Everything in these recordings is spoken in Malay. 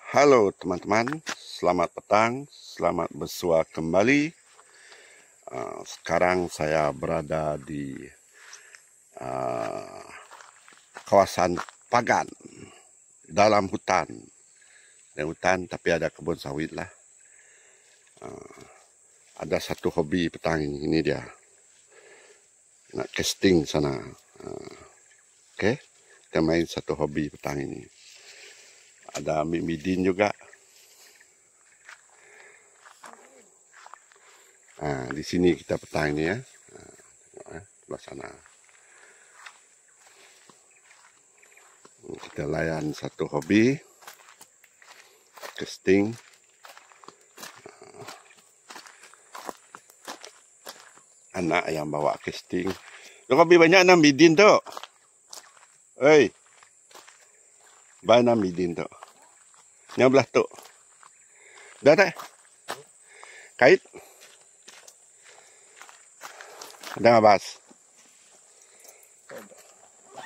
Halo teman-teman, selamat petang, selamat bersua kembali. Sekarang saya berada di kawasan Pagan, dalam hutan. Dan hutan tapi ada kebun sawit lah. Ada satu hobi petang ini dia, nak casting sana. Oke, kita main satu hobi petang ini. Ada midin juga. Di sini kita petang ini ya. Sebelah sana. Kita layan satu hobi casting. Anak yang bawa casting. Hobi banyak nak midin tu. Hei. Banyak midin tu. Yang belah tu. Dah tak? Kait? Ada ngabas?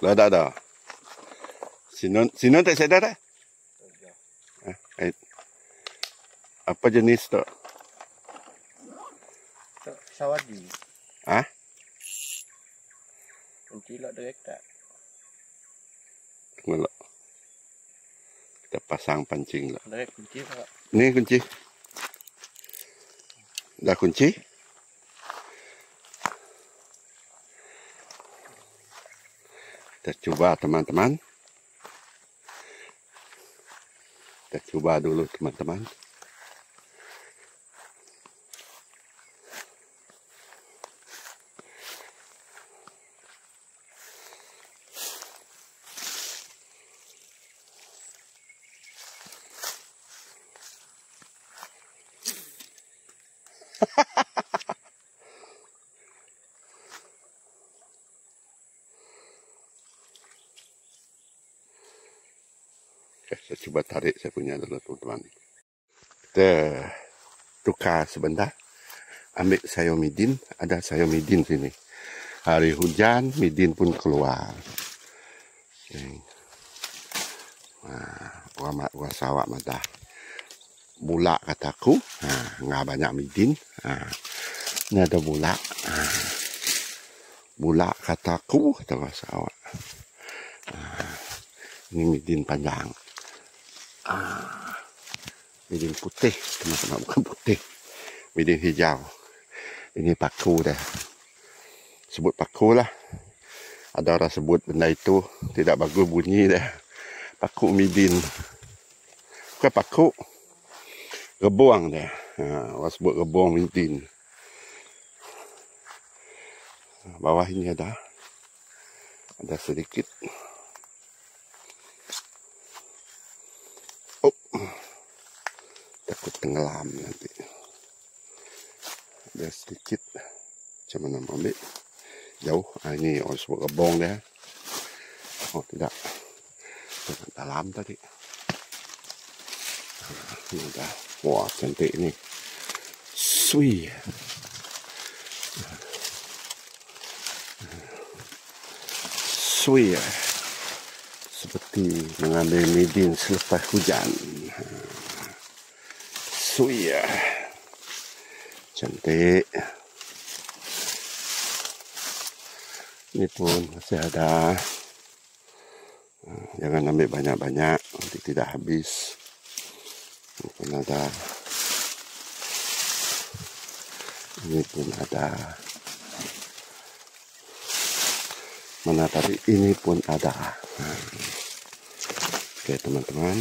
Dah dah. Sinon tak sedar tak? Kait. Apa jenis tu? Sawadi. Kunci lah direct tak? Tunggu lah. Kita pasang pancing lah. Direct kunci tak? Ni kunci. Dah kunci? Kita cuba teman-teman. Kita cuba dulu teman-teman. Saya cuba tarik saya punya dulu teman-teman. Kita tukar sebentar. Ambil sayur midin. Ada sayur midin sini. Hari hujan, midin pun keluar. Wah sawak madah. Bulak kataku. Nggak banyak midin. Ini ada bulak. Bulak kataku. Kata sawak. Ini midin panjang. Midin putih, teman-teman, bukan putih. Midin hijau. Ini paku dah. Sebut paku lah. Ada orang sebut benda itu tidak bagus bunyi dah. Paku midin. Bukan paku. Gebuang dah. Orang sebut gebuang midin. Bawah ini ada. Ada sedikit. Takut tenggelam nanti. Ada sedikit. Macam mana ambil? Jauh. Ini orang sebut gebong dia. Oh tidak. Dalam tadi. Ini dah. Wah cantik ini. Sui. Sui. Seperti mengambil midin selepas hujan. Sui. Cantik. Ini pun masih ada. Jangan ambil banyak-banyak. Nanti tidak habis. Ini pun ada. Ini pun ada. Mana tadi? Ini pun ada. Oke teman-teman.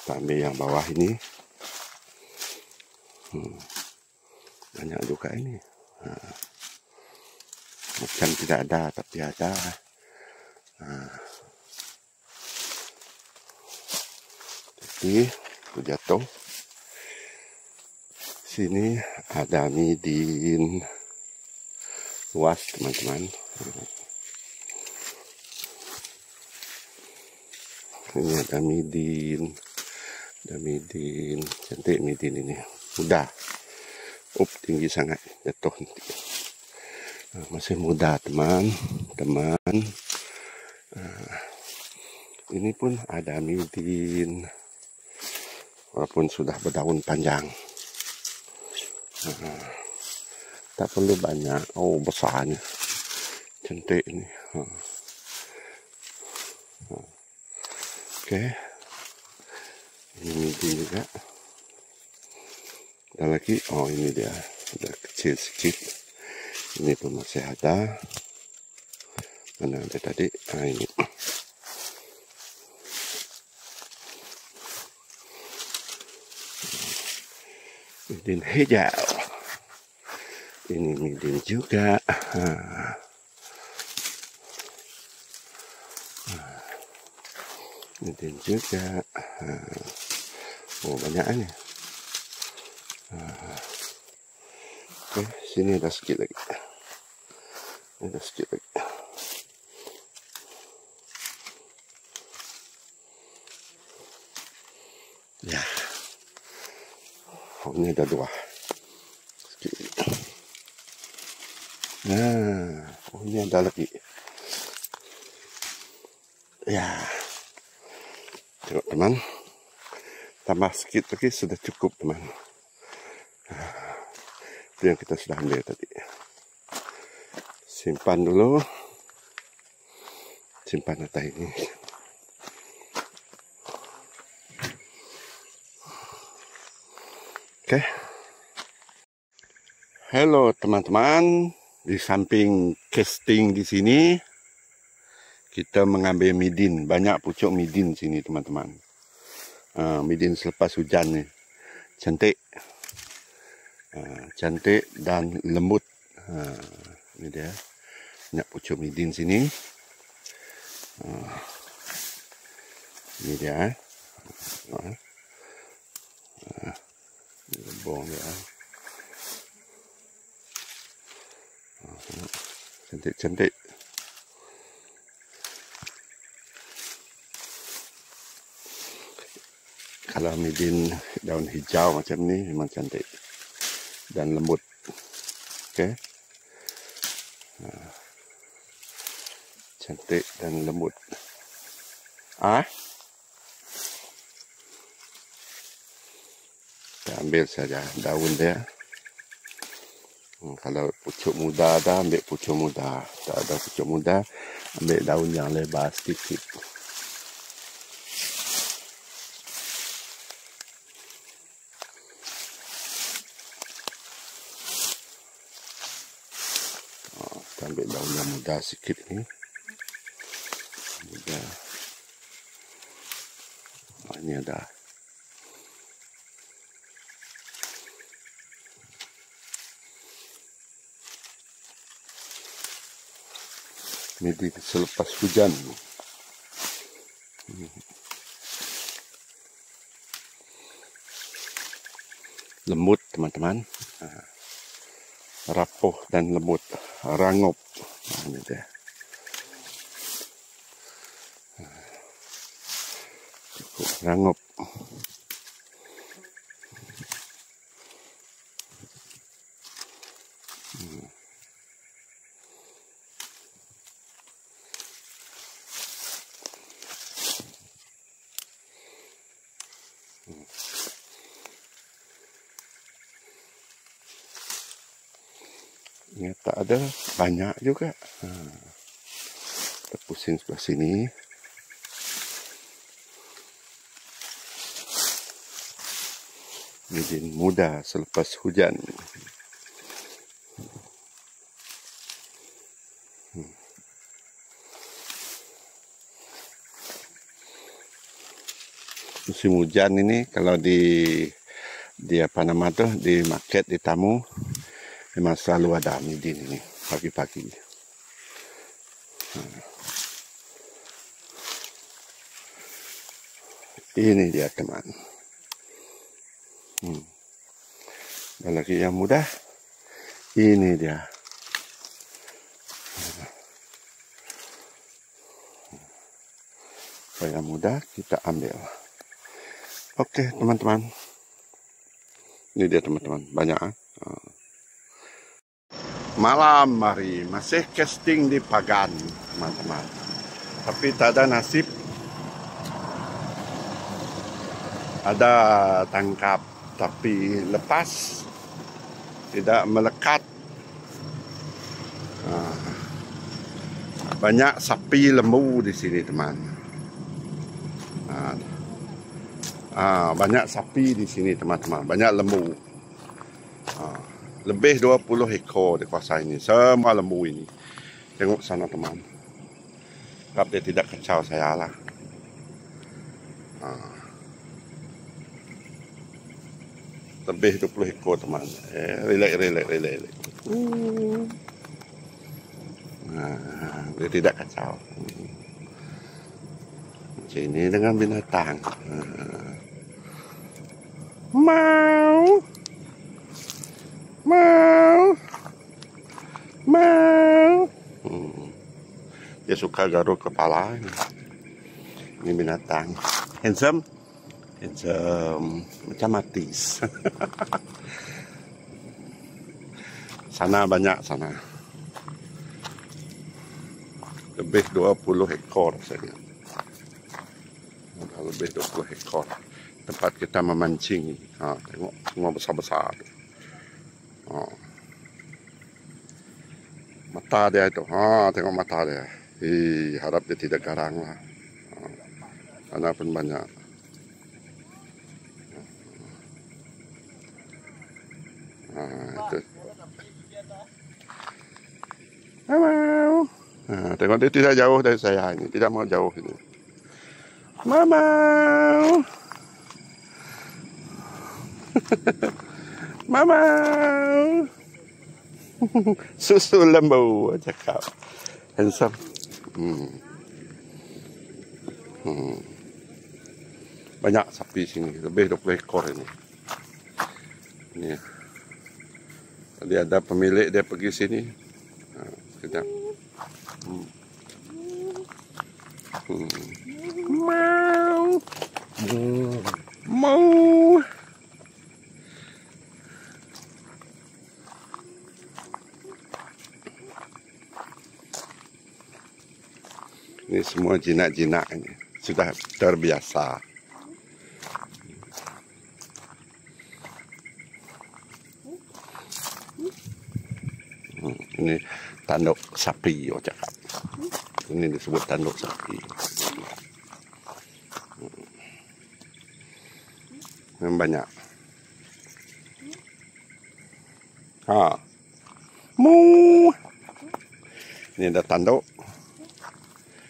Kita ambil yang bawah ini. Banyak juga ini. Macam tidak ada tapi ada. Jadi itu jatuh. Sini ada midin. Luas teman-teman. Ini ada midin. Ada midin. Cantik midin ini. Mudah. Tinggi sangat. Jatuh nanti. Masih muda teman-teman. Ini pun ada midin. Walaupun sudah berdaun panjang. Tak perlu banyak. Oh, besarnya. Cantik ini. Oke. Ini midin juga. Ada lagi. Oh, ini dia. Sudah kecil sedikit. Ini pun masih ada. Mana ada tadi? Ah, ini. Midin hijau. Ini midin juga. Midin juga. Oh, banyaknya. Oke, sini ada sedikit lagi. Ada sedikit lagi. Ya. Oh, ini ada dua. Sedikit. Nah, oh, ini ada lagi. Ya. Tengok teman. Tambah sedikit lagi sudah cukup teman. Itu yang kita sudah ambil tadi. Simpan dulu. Simpan data ini. Oke. Halo teman-teman. Di samping casting di sini, kita mengambil midin. Banyak pucuk midin sini teman-teman. Midin selepas hujan nih. Cantik. Cantik dan lembut. Ini dia. Banyak pucuk midin sini. Ini dia. Lembong dia. Cantik-cantik. Kalau midin daun hijau macam ni memang cantik dan lembut. Okey. Cantik dan lembut. Kita ambil saja daun dia. Kalau pucuk muda ada, ambil pucuk muda. Tak ada pucuk muda, ambil daun yang lebar sedikit. Kita ambil daun yang muda sikit ni. Muda. Ini ada. Midin selepas hujan. Lembut teman-teman. Rapuh dan lembut. Rangup. Ini dia. Cukup rangup. Ini tak ada, banyak juga. Kita pusing sebelah sini. Midin muda selepas hujan. Musim hujan ini kalau di apa nama tuh, di market, di tamu, memang selalu ada midin ini pagi-pagi. Ini dia teman. Dan lagi yang mudah. Ini dia. Yang mudah kita ambil. Oke teman-teman. Ini dia teman-teman. Banyak. Malam hari masih casting di Pagan teman-teman. Tapi tak ada nasib Ada tangkap tapi lepas, tidak melekat. Banyak sapi lembu di sini teman. Banyak sapi di sini teman-teman, banyak lembu. Lebih 20 ekor di kawasan ini, semua lembu ini. Tengok sana teman. Harap dia tidak kacau saya lah. Lebih 20 ekor teman. Relax. Dia tidak kacau. Macam ini dengan binatang. Mau. Dia suka garuk kepala. Ini binatang. Handsome. Macam matis. Sana banyak sana. Lebih 20 ekor saya. Lebih 20 ekor. Tempat kita memancing. Tengok semua besar-besar. Mata dia itu. Tengok mata dia. Harap dia tidak garang lah. Sana pun banyak. Itu. Halo. Tengok dia tidak jauh dari saya ini, tidak mau jauh ini. Mama. Mama. Susu lembu cakap. Handsome. Banyak sapi sini, lebih 20 ekor ini. Ini. Tadi ada pemilik dia pergi sini. Sekejap. Mau. Ini semua jinak-jinak ini sudah terbiasa. Ini tanduk sapi, oh cakap. Ini disebut tanduk sapi. Yang banyak. Mu. Ini ada tanduk.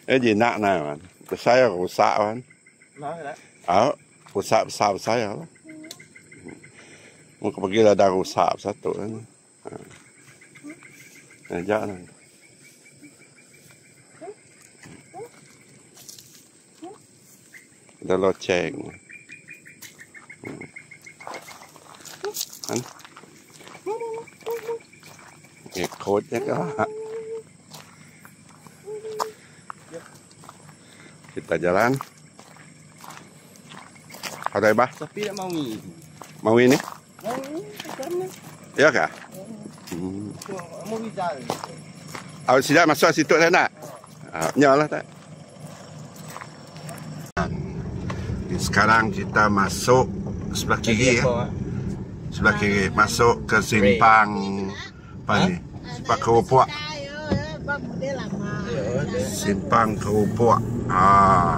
Jinak nah kan. Saya rusak kan. Rusak besar saya lah. Mau pergi ada rusak satu kan. Jangan. Ada loceng. Kan? Ikutnya kah? Kita jalan. Ada apa? Tapi tak mau ni. Mau ini? Mau ni, macam Ya kah? mau bicara. Awak siap masuk situ tak nak? Nyalah tak? Sekarang kita masuk sebelah kiri ya. Sebelah kiri masuk ke simpang apa ni? Simpang Keropok. Simpang Keropok.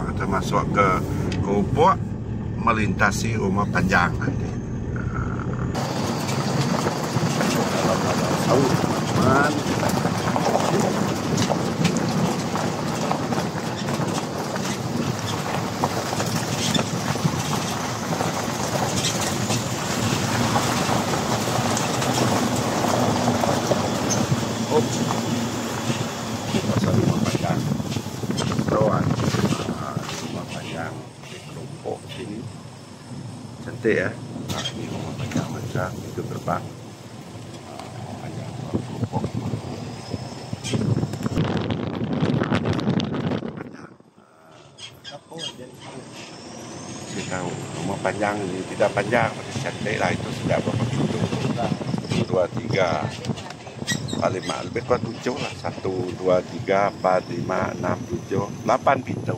Kita masuk ke Keropok melintasi Rumah Panjang nanti. Rumah Panjang. Roan. Rumah Panjang di Keropok sini. Cantik ya. Ini Rumah Panjang macam itu terbang. Tahu Rumah Panjang ini tidak panjang, masih cantik lah. Itu sudah berapa pintu? 1, 2, 3, 4, 5, lebih kurang 7 lah. 1, 2, 3, 4, 5, 6, 7, 8 pintu.